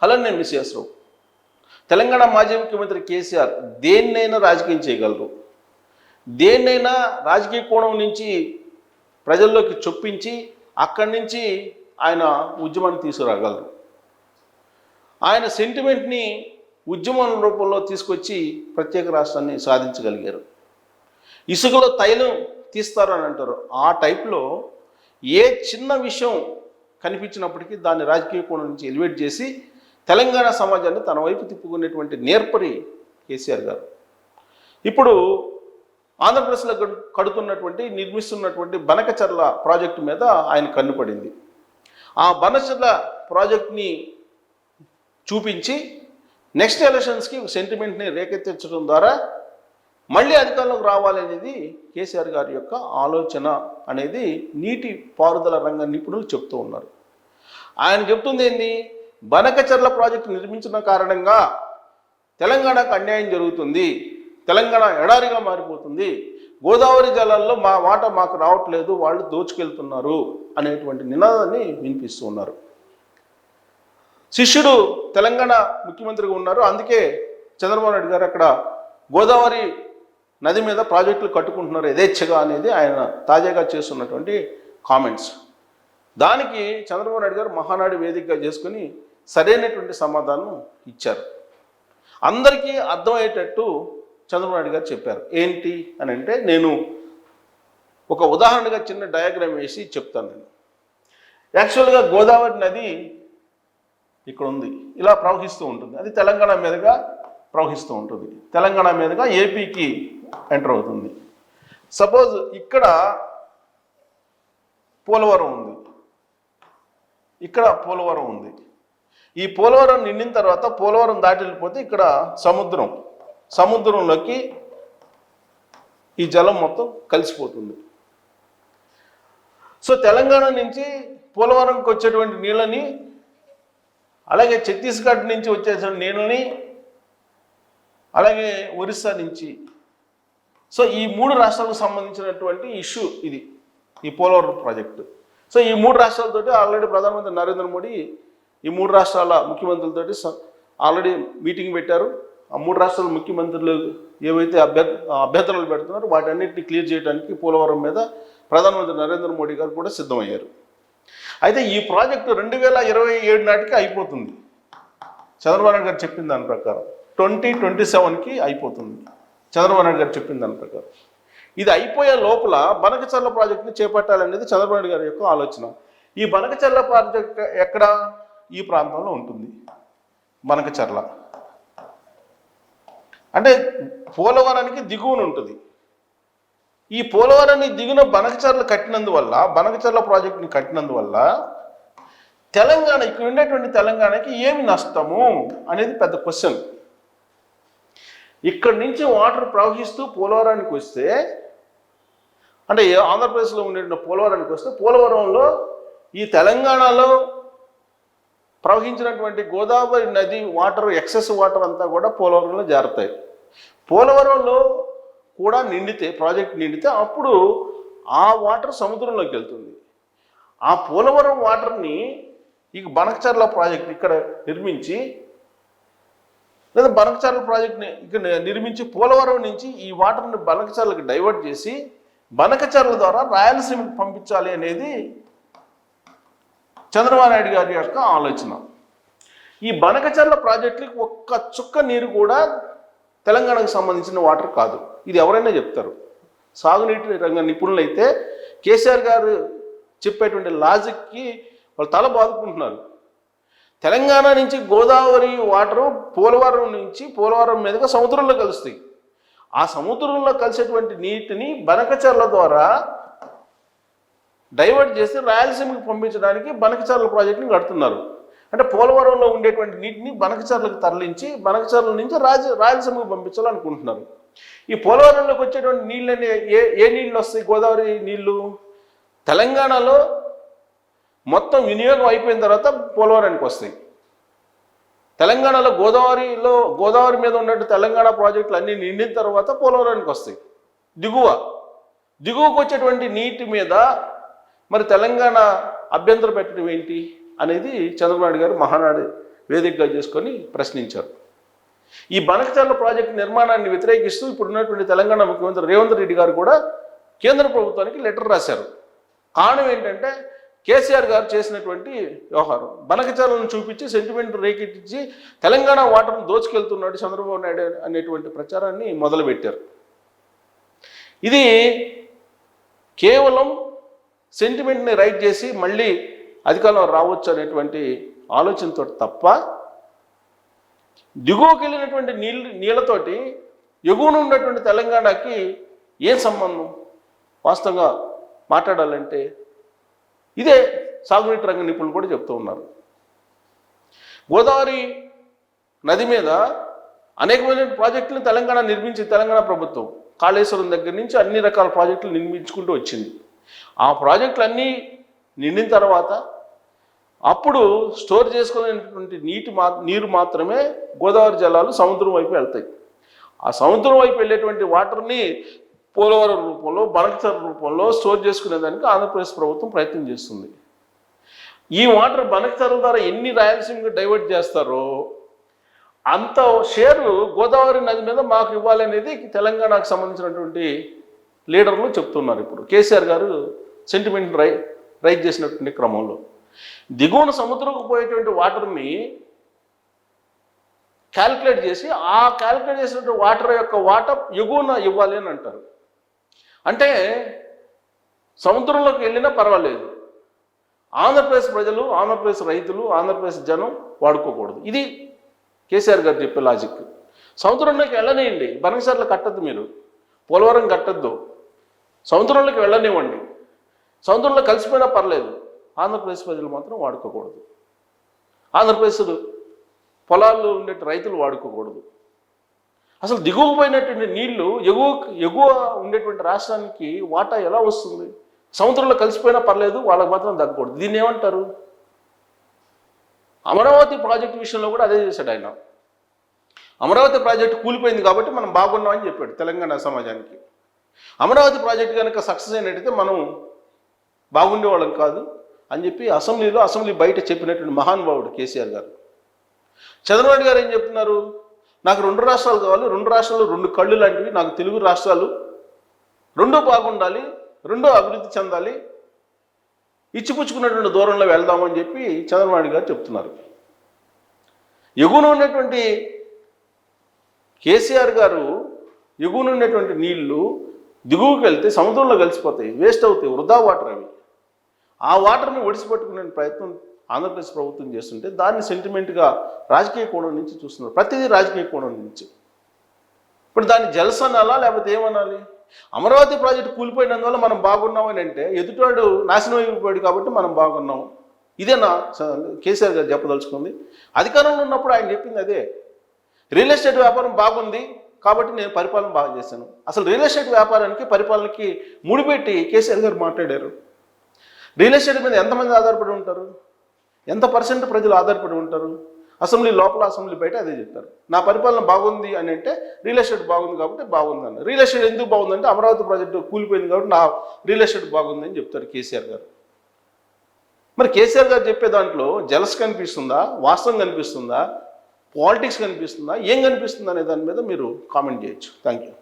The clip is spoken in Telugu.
హలో, నేను మిస్ రావు. తెలంగాణ మాజీ ముఖ్యమంత్రి కేసీఆర్ దేన్నైనా రాజకీయం చేయగలరు. దేన్నైనా రాజకీయ కోణం నుంచి ప్రజల్లోకి చొప్పించి అక్కడి నుంచి ఆయన ఉద్యమాన్ని తీసుకురాగలరు. ఆయన సెంటిమెంట్ని ఉద్యమం రూపంలో తీసుకొచ్చి ప్రత్యేక రాష్ట్రాన్ని సాధించగలిగారు. ఇసుకలో తైలం తీస్తారు అని అంటారు. ఆ టైప్లో ఏ చిన్న విషయం కనిపించినప్పటికీ దాన్ని రాజకీయ కోణం నుంచి ఎలివేట్ చేసి తెలంగాణ సమాజాన్ని తన వైపు తిప్పుకునేటువంటి నేర్పరి కేసీఆర్ గారు. ఇప్పుడు ఆంధ్రప్రదేశ్లో నిర్మిస్తున్నటువంటి బనకచర్ల ప్రాజెక్టు మీద ఆయన కన్నుపడింది. ఆ బనకచర్ల ప్రాజెక్ట్ని చూపించి నెక్స్ట్ ఎలక్షన్స్కి సెంటిమెంట్ని రేకెత్తించడం ద్వారా మళ్ళీ అధికారంలోకి రావాలనేది కేసీఆర్ గారి యొక్క ఆలోచన అనేది నీటి పారుదల రంగ నిపుణులు చెప్తూ ఉన్నారు. ఆయన చెప్తుంది ఏంటి? బనకచర్ల ప్రాజెక్టు నిర్మించిన కారణంగా తెలంగాణకు అన్యాయం జరుగుతుంది, తెలంగాణ ఎడారిగా మారిపోతుంది, గోదావరి జలాల్లో మా వాటా మాకు రావట్లేదు, వాళ్ళు దోచుకెళ్తున్నారు అనేటువంటి నినాదాన్ని వినిపిస్తూ ఉన్నారు. శిష్యుడు తెలంగాణ ముఖ్యమంత్రిగా ఉన్నారు, అందుకే చంద్రబాబు నాయుడు గారు అక్కడ గోదావరి నది మీద ప్రాజెక్టులు కట్టుకుంటున్నారు యథేచ్ఛగా అనేది ఆయన తాజాగా చేస్తున్నటువంటి కామెంట్స్. దానికి చంద్రబాబు నాయుడు గారు మహానాడు వేదికగా చేసుకుని సరైనటువంటి సమాధానం ఇచ్చారు. అందరికీ అర్థమయ్యేటట్టు చంద్రబాబు నాయుడు గారు చెప్పారు. ఏంటి అని అంటే, నేను ఒక ఉదాహరణగా చిన్న డయాగ్రామ్ వేసి చెప్తాను. నేను యాక్చువల్గా గోదావరి నది ఇక్కడ ఉంది, ఇలా ప్రవహిస్తూ ఉంటుంది. అది తెలంగాణ మీదుగా ప్రవహిస్తూ ఉంటుంది. తెలంగాణ మీదుగా ఏపీకి ఎంటర్ అవుతుంది. సపోజ్ ఇక్కడ పోలవరం ఉంది, ఇక్కడ పోలవరం ఉంది. ఈ పోలవరం నిండిన తర్వాత పోలవరం దాటి వెళ్ళిపోతే ఇక్కడ సముద్రంలోకి ఈ జలం మొత్తం కలిసిపోతుంది. సో తెలంగాణ నుంచి పోలవరంకి వచ్చేటువంటి నీళ్ళని, అలాగే ఛత్తీస్గఢ్ నుంచి వచ్చేటువంటి నీళ్ళని, అలాగే ఒరిస్సా నుంచి, సో ఈ 3 రాష్ట్రాలకు సంబంధించినటువంటి ఇష్యూ ఇది, ఈ పోలవరం ప్రాజెక్టు. సో ఈ 3 రాష్ట్రాలతోటి ఆల్రెడీ ప్రధానమంత్రి నరేంద్ర మోడీ ఈ 3 రాష్ట్రాల ముఖ్యమంత్రులతోటి ఆల్రెడీ మీటింగ్ పెట్టారు. ఆ 3 రాష్ట్రాల ముఖ్యమంత్రులు ఏవైతే అభ్యంతరాలు పెడుతున్నారో వాటన్నిటిని క్లియర్ చేయడానికి పోలవరం మీద ప్రధానమంత్రి నరేంద్ర మోడీ గారు కూడా సిద్ధమయ్యారు. అయితే ఈ ప్రాజెక్టు 2027 నాటికి అయిపోతుంది. చంద్రబాబు నాయుడు గారు చెప్పిన దాని ప్రకారం 2027కి అయిపోతుంది. చంద్రబాబు నాయుడు గారు చెప్పిన దాని ప్రకారం ఇది అయిపోయే లోపల బనకచర్ల ప్రాజెక్టుని చేపట్టాలనేది చంద్రబాబు నాయుడు గారి యొక్క ఆలోచన. ఈ బనకచర్ల ప్రాజెక్ట్ ఎక్కడ? ఈ ప్రాంతంలో ఉంటుంది. బనకచర్ల అంటే పోలవరానికి దిగువన ఉంటుంది. ఈ పోలవరాన్ని దిగున బనకచర్ల కట్టినందువల్ల, బనకచర్ల ప్రాజెక్టుని కట్టినందువల్ల తెలంగాణ, ఇక్కడ ఉండేటువంటి తెలంగాణకి ఏమి నష్టము అనేది పెద్ద క్వశ్చన్. ఇక్కడి నుంచి వాటర్ ప్రవహిస్తూ పోలవరానికి వస్తే, అంటే ఆంధ్రప్రదేశ్లో ఉండే పోలవరానికి వస్తే, పోలవరంలో ఈ తెలంగాణలో ప్రవహించినటువంటి గోదావరి నది వాటర్, ఎక్సెస్ వాటర్ అంతా కూడా పోలవరంలో జారుతాయి. పోలవరంలో కూడా నిండితే, ప్రాజెక్ట్ నిండితే అప్పుడు ఆ వాటర్ సముద్రంలోకి వెళ్తుంది. ఆ పోలవరం వాటర్ని ఈ బనకచర్ల ప్రాజెక్ట్ ఇక్కడ నిర్మించి, లేదా బనకచర్ల ప్రాజెక్ట్ని ఇక్కడ నిర్మించి పోలవరం నుంచి ఈ వాటర్ని బనకచర్లకు డైవర్ట్ చేసి బనకచర్ల ద్వారా రాయలసీమకు పంపించాలి అనేది చంద్రబాబు నాయుడు గారి యొక్క ఆలోచన. ఈ బనకచర్ల ప్రాజెక్టుకి ఒక్క చుక్క నీరు కూడా తెలంగాణకు సంబంధించిన వాటర్ కాదు. ఇది ఎవరైనా చెప్తారు. సాగునీటి రంగ నిపుణులు అయితే కేసీఆర్ గారు చెప్పేటువంటి లాజిక్కి వాళ్ళు తల బాదుకుంటున్నారు. తెలంగాణ నుంచి గోదావరి వాటరు పోలవరం మీదుగా సముద్రంలో కలుస్తాయి. ఆ సముద్రంలో కలిసేటువంటి నీటిని బనకచర్ల ద్వారా డైవర్ట్ చేసి రాయలసీమకు పంపించడానికి బనకచర్ల ప్రాజెక్టుని కడుతున్నారు. అంటే పోలవరంలో ఉండేటువంటి నీటిని బనకచర్లకు తరలించి బనకచర్ల నుంచి రాయలసీమకు పంపించాలనుకుంటున్నారు. ఈ పోలవరంలోకి వచ్చేటువంటి నీళ్ళని ఏ నీళ్ళు వస్తాయి? గోదావరి నీళ్ళు తెలంగాణలో మొత్తం వినియోగం అయిపోయిన తర్వాత పోలవరానికి వస్తాయి. తెలంగాణలో గోదావరి మీద ఉన్నట్టు తెలంగాణ ప్రాజెక్టులు అన్నీ నిండిన తర్వాత పోలవరానికి వస్తాయి. దిగువకు వచ్చేటువంటి నీటి మీద మరి తెలంగాణ అభ్యంతరం పెట్టడం ఏంటి అనేది చంద్రబాబు నాయుడు గారు మహానాడు వేదికగా చేసుకొని ప్రశ్నించారు. ఈ బనకచర్ల ప్రాజెక్టు నిర్మాణాన్ని వ్యతిరేకిస్తూ ఇప్పుడున్నటువంటి తెలంగాణ ముఖ్యమంత్రి రేవంత్ రెడ్డి గారు కూడా కేంద్ర ప్రభుత్వానికి లెటర్ రాశారు. కారణం ఏంటంటే కేసీఆర్ గారు చేసినటువంటి వ్యవహారం, బనకచర్లను చూపించి సెంటిమెంట్ రేకెట్టించి తెలంగాణ వాటర్ను దోచుకెళ్తున్నాడు చంద్రబాబు నాయుడు అనేటువంటి ప్రచారాన్ని మొదలుపెట్టారు. ఇది కేవలం సెంటిమెంట్ని రైట్ చేసి మళ్ళీ అధికారంలో రావచ్చు అనేటువంటి ఆలోచనతో తప్ప దిగువకి వెళ్ళినటువంటి నీళ్ళతోటి ఎగువన ఉన్నటువంటి తెలంగాణకి ఏం సంబంధం? వాస్తవంగా మాట్లాడాలంటే ఇదే సాగునీటి రంగ నిపుణులు కూడా చెప్తూ ఉన్నారు. గోదావరి నది మీద అనేకమైన ప్రాజెక్టులు తెలంగాణ నిర్మించింది. తెలంగాణ ప్రభుత్వం కాళేశ్వరం దగ్గర నుంచి అన్ని రకాల ప్రాజెక్టులు నిర్మించుకుంటూ వచ్చింది. ఆ ప్రాజెక్టులన్నీ నిండిన తర్వాత అప్పుడు స్టోర్ చేసుకునేటువంటి నీరు మాత్రమే గోదావరి జలాలు సముద్రం వైపు వెళ్తాయి. ఆ సముద్రం వైపు వెళ్ళేటువంటి వాటర్ని పోలవరం రూపంలో, బనకచర్ల రూపంలో స్టోర్ చేసుకునేదానికి ఆంధ్రప్రదేశ్ ప్రభుత్వం ప్రయత్నం చేస్తుంది. ఈ వాటర్ బనకచర్ల ద్వారా ఎన్ని రాయలసీమకి డైవర్ట్ చేస్తారో అంత షేరు గోదావరి నది మీద మాకు ఇవ్వాలనేది తెలంగాణకు సంబంధించినటువంటి లీడర్లు చెప్తున్నారు. ఇప్పుడు కేసీఆర్ గారు సెంటిమెంట్ రైజ్ చేసినటువంటి క్రమంలో దిగువన సముద్రంకు పోయేటువంటి వాటర్ని క్యాలిక్యులేట్ చేసి ఆ క్యాలిక్యులేట్ చేసినటువంటి వాటర్ యొక్క వాటర్ ఎగువన ఇవ్వాలి అని అంటారు. అంటే సముద్రంలోకి వెళ్ళినా పర్వాలేదు, ఆంధ్రప్రదేశ్ ప్రజలు, ఆంధ్రప్రదేశ్ రైతులు, ఆంధ్రప్రదేశ్ జనం వాడుకోకూడదు. ఇది కేసీఆర్ గారు చెప్పే లాజిక్. సముద్రంలోకి వెళ్ళనివ్వండి, బనకచర్ల కట్టద్దు, మీరు పోలవరం కట్టద్దు, సముద్రంలోకి వెళ్ళనివ్వండి, సముద్రంలో కలిసిపోయినా పర్లేదు, ఆంధ్రప్రదేశ్ ప్రజలు మాత్రం వాడుకోకూడదు, ఆంధ్రప్రదేశ్ పొలాల్లో ఉండే రైతులు వాడుకోకూడదు. అసలు దిగువపోయినటువంటి నీళ్లు ఎగువ ఉండేటువంటి రాష్ట్రానికి వాటా ఎలా వస్తుంది? సముద్రంలో కలిసిపోయినా పర్లేదు, వాళ్ళకి మాత్రం తగ్గకూడదు. దీన్ని ఏమంటారు? అమరావతి ప్రాజెక్టు విషయంలో కూడా అదే చేశాడు ఆయన. అమరావతి ప్రాజెక్టు కూలిపోయింది కాబట్టి మనం బాగున్నామని చెప్పాడు తెలంగాణ సమాజానికి. అమరావతి ప్రాజెక్టు కనుక సక్సెస్ అయినట్టయితే మనం బాగుండేవాళ్ళం కాదు అని చెప్పి అసెంబ్లీ బయట చెప్పినటువంటి మహానుభావుడు కేసీఆర్ గారు. చంద్రబాబు గారు ఏం చెప్తున్నారు? నాకు 2 రాష్ట్రాలు కావాలి, 2 రాష్ట్రాలు 2 కళ్ళు లాంటివి, నాకు తెలుగు రాష్ట్రాలు 2 బాగుండాలి, 2 అభివృద్ధి చెందాలి, ఇచ్చిపుచ్చుకున్నటువంటి దూరంలో వెళ్దామని చెప్పి చంద్రబాబు గారు చెప్తున్నారు. ఎగువన ఉన్నటువంటి కేసీఆర్ గారు ఎగువన ఉన్నటువంటి నీళ్లు దిగువకి వెళ్తే సముద్రంలో కలిసిపోతాయి, వేస్ట్ అవుతాయి, వృధా వాటర్ అవి. ఆ వాటర్ని ఒడిసిపెట్టుకునే ప్రయత్నం ఆంధ్రప్రదేశ్ ప్రభుత్వం చేస్తుంటే దాన్ని సెంటిమెంట్గా రాజకీయ కోణం నుంచి చూస్తున్నారు. ప్రతిదీ రాజకీయ కోణం నుంచి. ఇప్పుడు దాన్ని జల్స్ అనాలా లేకపోతే ఏమనాలి? అమరావతి ప్రాజెక్టు కూలిపోయినందువల్ల మనం బాగున్నామని అంటే ఎదుటివాడు నాశనం అయిపోయాడు కాబట్టి మనం బాగున్నాం. ఇదేనా కేసీఆర్ గారు చెప్పదలుచుకుంది? అధికారంలో ఉన్నప్పుడు ఆయన చెప్పింది అదే. రియల్ ఎస్టేట్ వ్యాపారం బాగుంది కాబట్టి నేను పరిపాలన బాగా చేశాను. అసలు రియల్ ఎస్టేట్ వ్యాపారానికి పరిపాలనకి ముడిపెట్టి కేసీఆర్ గారు మాట్లాడారు. రియల్ ఎస్టేట్ మీద ఎంతమంది ఆధారపడి ఉంటారు? ఎంత పర్సెంట్ ప్రజలు ఆధారపడి ఉంటారు? అసెంబ్లీ లోపల, అసెంబ్లీ బయట అదే చెప్తారు. నా పరిపాలన బాగుంది అని అంటే రియల్ ఎస్టేట్ బాగుంది కాబట్టి బాగుంది అన్న. రియల్ ఎస్టేట్ ఎందుకు బాగుందంటే అమరావతి ప్రాజెక్టు కూలిపోయింది కాబట్టి నా రియల్ ఎస్టేట్ బాగుంది అని చెప్తారు కేసీఆర్ గారు. మరి కేసీఆర్ గారు చెప్పే దాంట్లో జలస్ కనిపిస్తుందా, వాస్తవం కనిపిస్తుందా, పాలిటిక్స్ కనిపిస్తుందా, ఏం కనిపిస్తుందా అనే దాని మీద మీరు కామెంట్ చేయొచ్చు. Thank you.